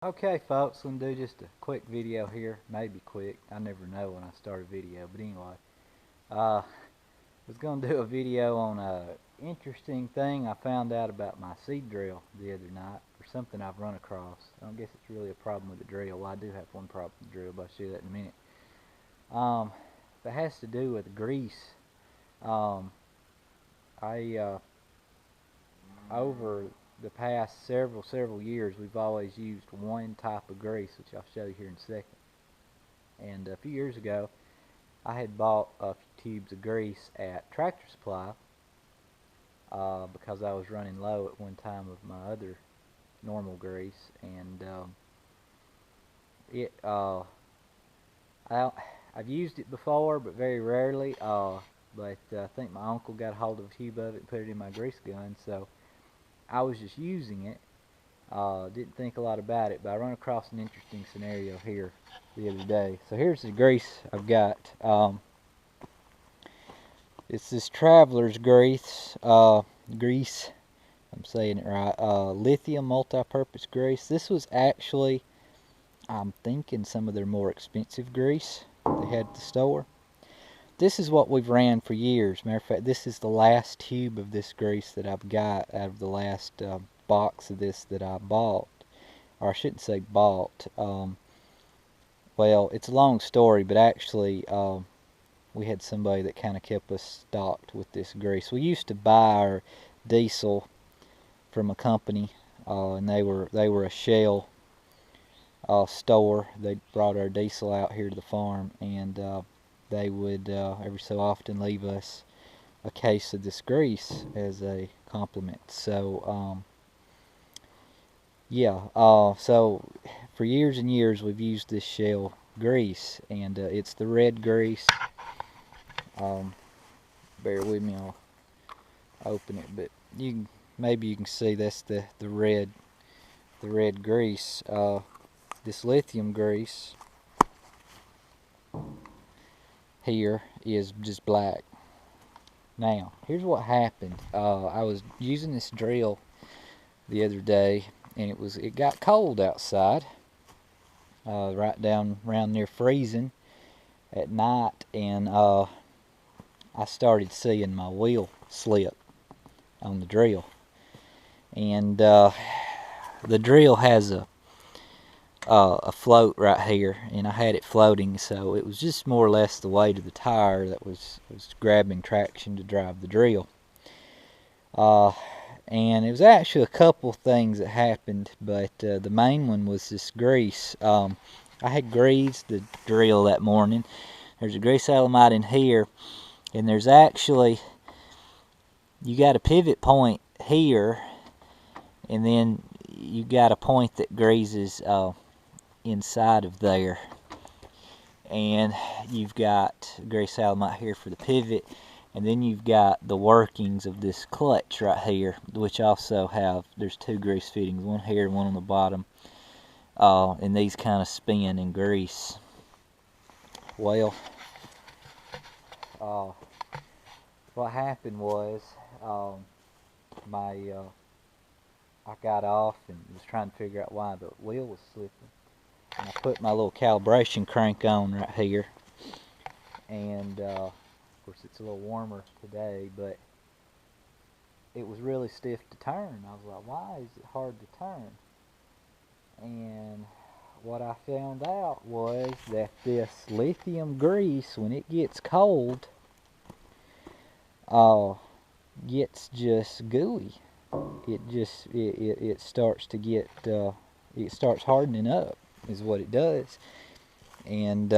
Okay, folks, I'm gonna do just a quick video here. Maybe quick. I never know when I start a video. But anyway, I was gonna do a video on a interesting thing I found out about my seed drill the other night, or something I've run across. I don't guess it's really a problem with the drill. Well, I do have one problem with the drill, but I'll show you that in a minute. Um, that has to do with grease. Um, I over the past several years, we've always used one type of grease, which I'll show you here in a second. And a few years ago, I had bought a few tubes of grease at Tractor Supply because I was running low at one time of my other normal grease, and it I've used it before, but very rarely. But I think my uncle got a hold of a tube of it and put it in my grease gun, so I was just using it. Didn't think a lot about it, but I run across an interesting scenario here the other day. So here's the grease I've got. It's this Traveler's grease. Grease. I'm saying it right. Lithium multi-purpose grease. This was actually, I'm thinking, some of their more expensive grease they had at the store. This is what we've ran for years. Matter of fact, this is the last tube of this grease that I've got out of the last box of this that I bought. Or I shouldn't say bought. Well, it's a long story, but actually we had somebody that kind of kept us stocked with this grease. We used to buy our diesel from a company, and they were a Shell store. They brought our diesel out here to the farm, and they would every so often leave us a case of this grease as a compliment. So yeah, so for years and years we've used this Shell grease, and it's the red grease. Bear with me, I'll open it, but maybe you can see that's the red grease. This lithium grease here is just black. Now, here's what happened. I was using this drill the other day, and it got cold outside, right down around near freezing at night, and I started seeing my wheel slip on the drill. And the drill has a float right here, and I had it floating, so it was just more or less the weight of the tire that was grabbing traction to drive the drill. And it was actually a couple things that happened, but the main one was this grease. I had greased the drill that morning. There's a grease element in here, and there's actually, you got a pivot point here, and then you got a point that grazes inside of there, and you've got grease element here for the pivot, and then you've got the workings of this clutch right here, which also there's two grease fittings, one here and one on the bottom, and these kind of spin and grease. Well, what happened was I got off and was trying to figure out why the wheel was slipping, and I put my little calibration crank on right here, and of course it's a little warmer today, but it was really stiff to turn. I was like, why is it hard to turn? And what I found out was that this lithium grease, when it gets cold, gets just gooey. It starts to get it starts hardening up, is what it does, and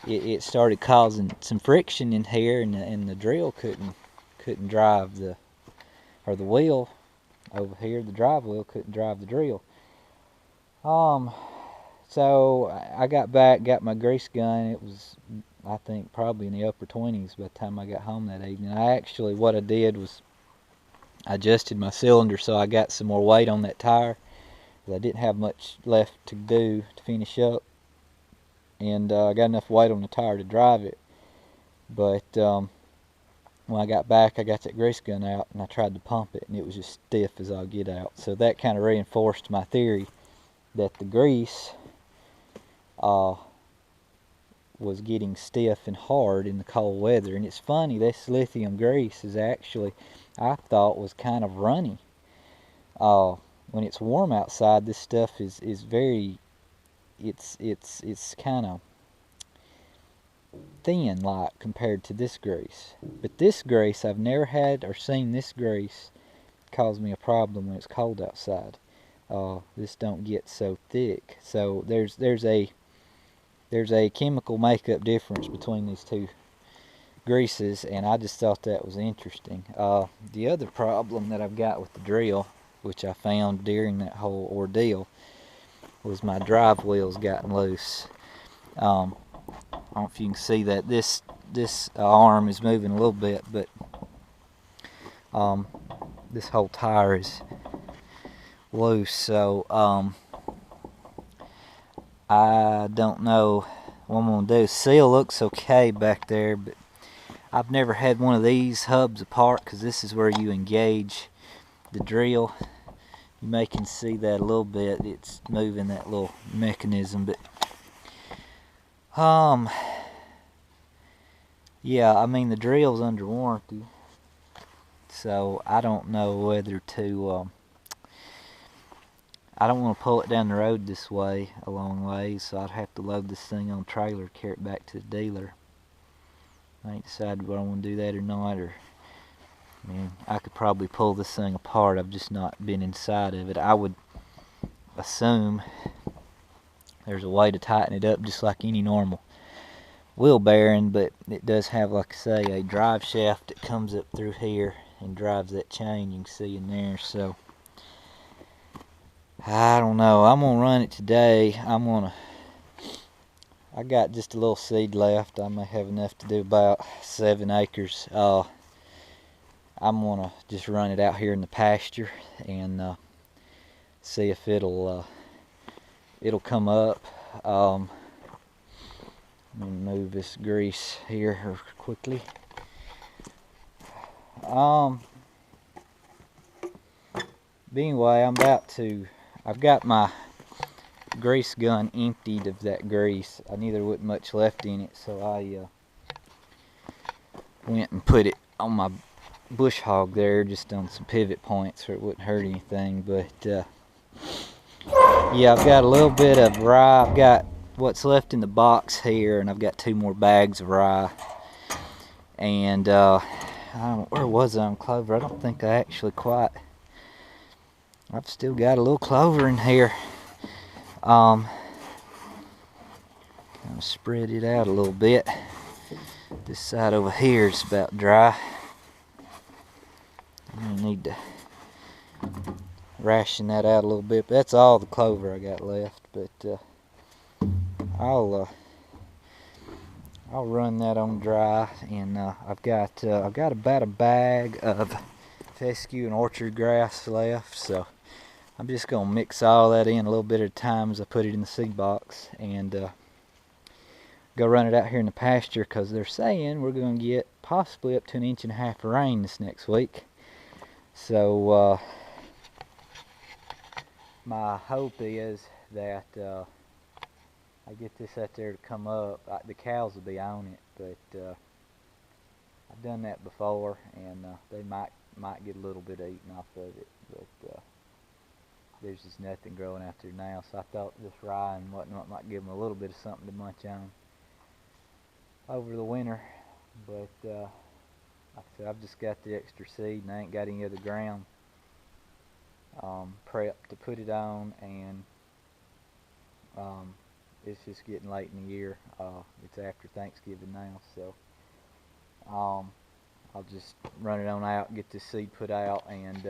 it started causing some friction in here, and the drill couldn't drive the wheel over here. The drive wheel couldn't drive the drill. So I got back, got my grease gun. It was, I think, probably in the upper 20s by the time I got home that evening. What I did was I adjusted my cylinder so I got some more weight on that tire, because I didn't have much left to do to finish up, and I got enough weight on the tire to drive it. But when I got back, I got that grease gun out and I tried to pump it, and it was just stiff as all get out. So that kind of reinforced my theory that the grease was getting stiff and hard in the cold weather. And it's funny, this lithium grease is actually, I thought, was kind of runny. When it's warm outside, this stuff is very, it's kind of thin like compared to this grease. But this grease, I've never had or seen this grease cause me a problem when it's cold outside. This don't get so thick. So there's a chemical makeup difference between these two greases, and I just thought that was interesting. The other problem that I've got with the drill, which I found during that whole ordeal, was my drive wheels gotten loose. I don't know if you can see that this arm is moving a little bit, but this whole tire is loose. So I don't know what I'm going to do. Seal looks okay back there, but I've never had one of these hubs apart, because this is where you engage the drill. You may can see that a little bit. It's moving that little mechanism, but yeah, I mean, the drill's under warranty, so I don't know whether to I don't want to pull it down the road this way a long way, so I'd have to load this thing on a trailer, carry it back to the dealer. I ain't decided whether I want to do that or not, or I mean, I could probably pull this thing apart. I've just not been inside of it. I would assume there's a way to tighten it up just like any normal wheel bearing, but it does have, like I say, a drive shaft that comes up through here and drives that chain you can see in there. So I don't know. I'm gonna run it today. I got just a little seed left. I may have enough to do about 7 acres. I'm gonna just run it out here in the pasture and see if it'll come up. Let me move this grease here quickly. But anyway, I've got my grease gun emptied of that grease. I knew there wasn't much left in it, so I went and put it on my bush hog there, just on some pivot points so it wouldn't hurt anything. But yeah, I've got a little bit of rye. I've got what's left in the box here, and I've got 2 more bags of rye. And where was I on clover? I don't think I actually quite. I've still got a little clover in here. Kind of spread it out a little bit. This side over here is about dry. I need to ration that out a little bit. But that's all the clover I got left. But I'll run that on dry, and I've got about a bag of fescue and orchard grass left. So I'm just gonna mix all that in a little bit at a time as I put it in the seed box, and go run it out here in the pasture, because they're saying we're gonna get possibly up to 1.5 inches of rain this next week. So my hope is that I get this out there to come up. The cows will be on it, but I've done that before, and they might get a little bit of eating off of it, but there's just nothing growing out there now. So I thought this rye and whatnot might give them a little bit of something to munch on over the winter. But like I said, I've just got the extra seed, and I ain't got any other ground prepped to put it on, and it's just getting late in the year. It's after Thanksgiving now, so I'll just run it on out, get this seed put out, and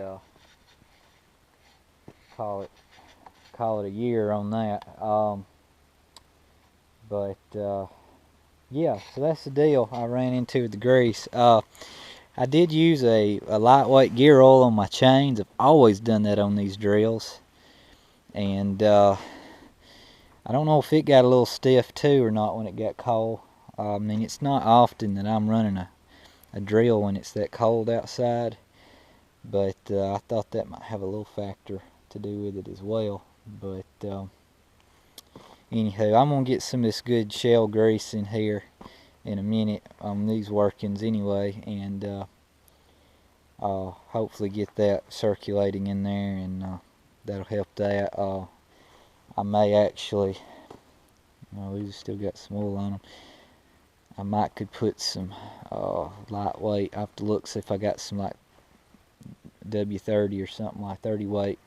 call it a year on that. But yeah, so that's the deal I ran into with the grease. I did use a lightweight gear oil on my chains. I've always done that on these drills, and I don't know if it got a little stiff too or not when it got cold. I mean, it's not often that I'm running a drill when it's that cold outside, but I thought that might have a little factor to do with it as well. But Anywho, I'm gonna get some of this good shell grease in here in a minute on these workings anyway, and hopefully get that circulating in there, and that'll help that. I may actually, we've still got some oil on them. I might could put some lightweight. I have to look, see if I got some like W30 or something like 30 weight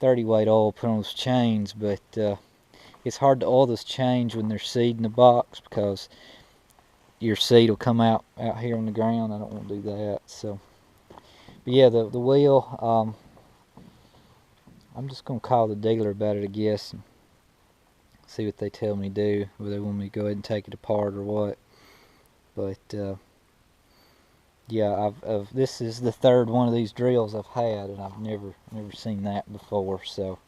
oil put on those chains, but it's hard to oil those chains when there's seed in the box, because your seed will come out here on the ground. I don't want to do that. So, but yeah, the wheel, I'm just gonna call the dealer about it, I guess, and see what they tell me to do, whether they want me to go ahead and take it apart or what. But yeah, this is the third one of these drills I've had, and I've never seen that before. So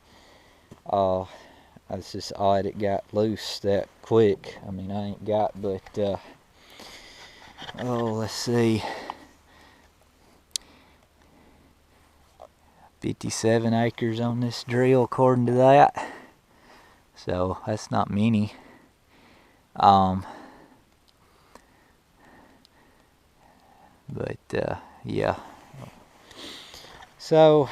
it's just odd it got loose that quick. I mean, I ain't got but let's see, 57 acres on this drill according to that. So that's not many. But yeah. So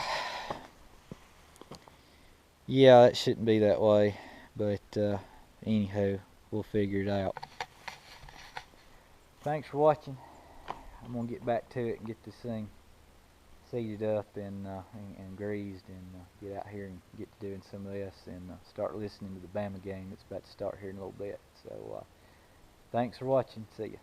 yeah, it shouldn't be that way. But anyhow, we'll figure it out. Thanks for watching. I'm gonna get back to it and get this thing seeded up and greased, and get out here and get to doing some of this, and start listening to the Bama game that's about to start here in a little bit. So thanks for watching. See ya.